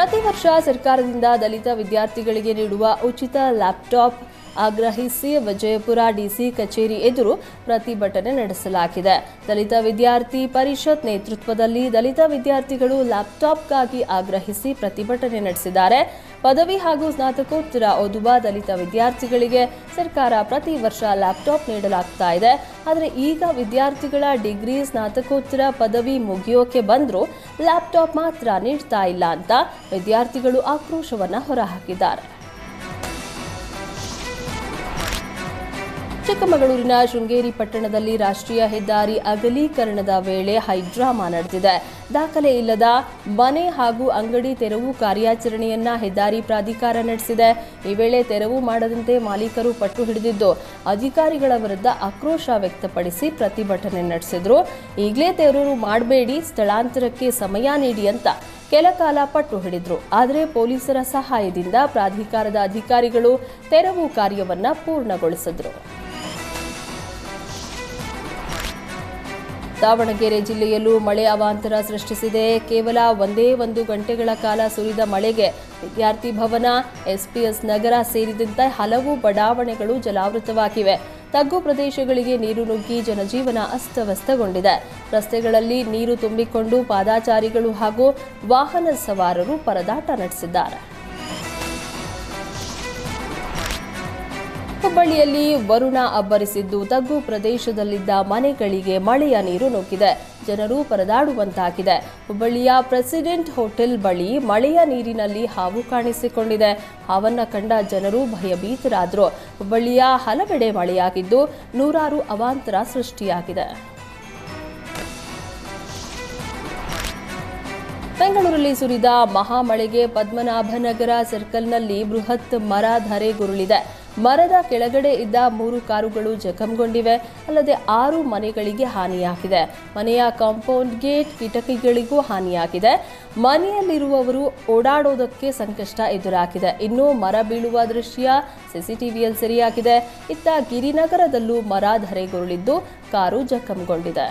ಪ್ರತಿ ವರ್ಷ ಸರ್ಕಾರದಿಂದ ದಲಿತ ವಿದ್ಯಾರ್ಥಿಗಳಿಗೆ ನೀಡುವ ಉಚಿತ ಲ್ಯಾಪ್ಟಾಪ್ ಆಗ್ರಹಿಸಿ ವಿಜಯಪುರ ಡಿಸಿ ಕಚೇರಿ ಎದುರು ಪ್ರತಿಭಟನೆ ನಡೆಸಲಾಗಿದೆ. ದಲಿತ ವಿದ್ಯಾರ್ಥಿ ಪರಿಷತ್ ನೇತೃತ್ವದಲ್ಲಿ ದಲಿತ ವಿದ್ಯಾರ್ಥಿಗಳು ಲ್ಯಾಪ್ಟಾಪ್ಗಾಗಿ ಆಗ್ರಹಿಸಿ ಪ್ರತಿಭಟನೆ ನಡೆಸಿದ್ದಾರೆ. ಪದವಿ ಹಾಗೂ ಸ್ನಾತಕೋತ್ತರ ಓದುವ ದಲಿತ ವಿದ್ಯಾರ್ಥಿಗಳಿಗೆ ಸರ್ಕಾರ ಪ್ರತಿ ವರ್ಷ ಲ್ಯಾಪ್ಟಾಪ್ ನೀಡಲಾಗ್ತಾ ಇದೆ. ಆದರೆ ಈಗ ವಿದ್ಯಾರ್ಥಿಗಳ ಡಿಗ್ರಿ, ಸ್ನಾತಕೋತ್ತರ ಪದವಿ ಮುಗಿಯೋಕೆ ಬಂದರೂ ಲ್ಯಾಪ್ಟಾಪ್ ಮಾತ್ರ ನೀಡ್ತಾ ಇಲ್ಲ ಅಂತ ವಿದ್ಯಾರ್ಥಿಗಳು ಆಕ್ರೋಶವನ್ನು ಹೊರಹಾಕಿದ್ದಾರೆ. ಚಿಕ್ಕಮಗಳೂರಿನ ಶೃಂಗೇರಿ ಪಟ್ಟಣದಲ್ಲಿ ರಾಷ್ಟ್ರೀಯ ಹೆದ್ದಾರಿ ಅಗಲೀಕರಣದ ವೇಳೆ ಹೈಡ್ರಾಮಾ ನಡೆದಿದೆ. ದಾಖಲೆ ಇಲ್ಲದ ಮನೆ ಹಾಗೂ ಅಂಗಡಿ ತೆರವು ಕಾರ್ಯಾಚರಣೆಯನ್ನ ಹೆದ್ದಾರಿ ಪ್ರಾಧಿಕಾರ ನಡೆಸಿದೆ. ಈ ವೇಳೆ ತೆರವು ಮಾಡದಂತೆ ಮಾಲೀಕರು ಪಟ್ಟು ಹಿಡಿದಿದ್ದು ಅಧಿಕಾರಿಗಳ ವಿರುದ್ಧ ಆಕ್ರೋಶ ವ್ಯಕ್ತಪಡಿಸಿ ಪ್ರತಿಭಟನೆ ನಡೆಸಿದ್ರು. ಈಗಲೇ ತೆರವು ಮಾಡಬೇಡಿ, ಸ್ಥಳಾಂತರಕ್ಕೆ ಸಮಯ ನೀಡಿ ಅಂತ ಕೆಲ ಕಾಲ ಪಟ್ಟು ಹಿಡಿದ್ರು. ಆದರೆ ಪೊಲೀಸರ ಸಹಾಯದಿಂದ ಪ್ರಾಧಿಕಾರದ ಅಧಿಕಾರಿಗಳು ತೆರವು ಕಾರ್ಯವನ್ನ ಪೂರ್ಣಗೊಳಿಸಿದ್ರು. ದಾವಣಗೆರೆ ಜಿಲ್ಲೆಯಲ್ಲೂ ಮಳೆ ಅವಾಂತರ ಸೃಷ್ಟಿಸಿದೆ. ಕೇವಲ ಒಂದು ಗಂಟೆಗಳ ಕಾಲ ಸುರಿದ ಮಳೆಗೆ ವಿದ್ಯಾರ್ಥಿ ಭವನ, ಎಸ್ಪಿಎಸ್ ನಗರ ಸೇರಿದಂತೆ ಹಲವು ಬಡಾವಣೆಗಳು ಜಲಾವೃತವಾಗಿವೆ. ತಗ್ಗು ಪ್ರದೇಶಗಳಿಗೆ ನೀರು ನುಗ್ಗಿ ಜನಜೀವನ ಅಸ್ತವ್ಯಸ್ತಗೊಂಡಿದೆ. ರಸ್ತೆಗಳಲ್ಲಿ ನೀರು ತುಂಬಿಕೊಂಡು ಪಾದಾಚಾರಿಗಳು ಹಾಗೂ ವಾಹನ ಸವಾರರು ಪರದಾಟ ನಡೆಸಿದ್ದಾರೆ. ಹುಬ್ಬಳ್ಳಿಯಲ್ಲಿ ವರುಣ ಅಬ್ಬರಿಸಿದ್ದು ತಗ್ಗು ಪ್ರದೇಶದಲ್ಲಿದ್ದ ಮನೆಗಳಿಗೆ ಮಳೆಯ ನೀರು ನುಗ್ಗಿದೆ. ಜನರು ಪರದಾಡುವಂತಾಗಿದೆ. ಹುಬ್ಬಳ್ಳಿಯ ಪ್ರೆಸಿಡೆಂಟ್ ಹೋಟೆಲ್ ಬಳಿ ಮಳೆಯ ನೀರಿನಲ್ಲಿ ಹಾವು ಕಾಣಿಸಿಕೊಂಡಿದೆ. ಹಾವನ್ನ ಕಂಡ ಜನರು ಭಯಭೀತರಾದರು. ಹುಬ್ಬಳ್ಳಿಯ ಹಲವೆಡೆ ಮಳೆಯಾಗಿದ್ದು ನೂರಾರು ಅವಾಂತರ ಸೃಷ್ಟಿಯಾಗಿದೆ. ಬೆಂಗಳೂರಲ್ಲಿ ಸುರಿದ ಮಹಾಮಳೆಗೆ ಪದ್ಮನಾಭನಗರ ಸರ್ಕಲ್ನಲ್ಲಿ ಬೃಹತ್ ಮರ ಧರೆಗುರುಳಿದೆ. ಮರದ ಕೆಳಗಡೆ ಇದ್ದ 3 ಕಾರುಗಳು ಜಖಂಗೊಂಡಿವೆ. ಅಲ್ಲದೆ 6 ಮನೆಗಳಿಗೆ ಹಾನಿಯಾಗಿದೆ. ಮನೆಯ ಕಾಂಪೌಂಡ್ ಗೇಟ್, ಕಿಟಕಿಗಳಿಗೂ ಹಾನಿಯಾಗಿದೆ. ಮನೆಯಲ್ಲಿರುವವರು ಓಡಾಡೋದಕ್ಕೆ ಸಂಕಷ್ಟ ಎದುರಾಗಿದೆ. ಇನ್ನು ಮರ ಬೀಳುವ ದೃಶ್ಯ ಸಿಸಿಟಿವಿಯಲ್ಲಿ ಸೆರೆಯಾಗಿದೆ. ಇತ್ತ ಗಿರಿನಗರದಲ್ಲೂ ಮರ ಧರೆಗುರುಳಿದ್ದು ಕಾರು ಜಖಂಗೊಂಡಿದೆ.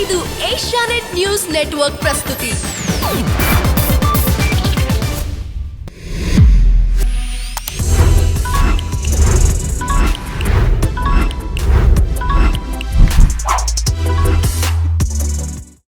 ಇದು ಏಷ್ಯಾನೆಟ್ ನ್ಯೂಸ್ ನೆಟ್ವರ್ಕ್ ಪ್ರಸ್ತುತಿ.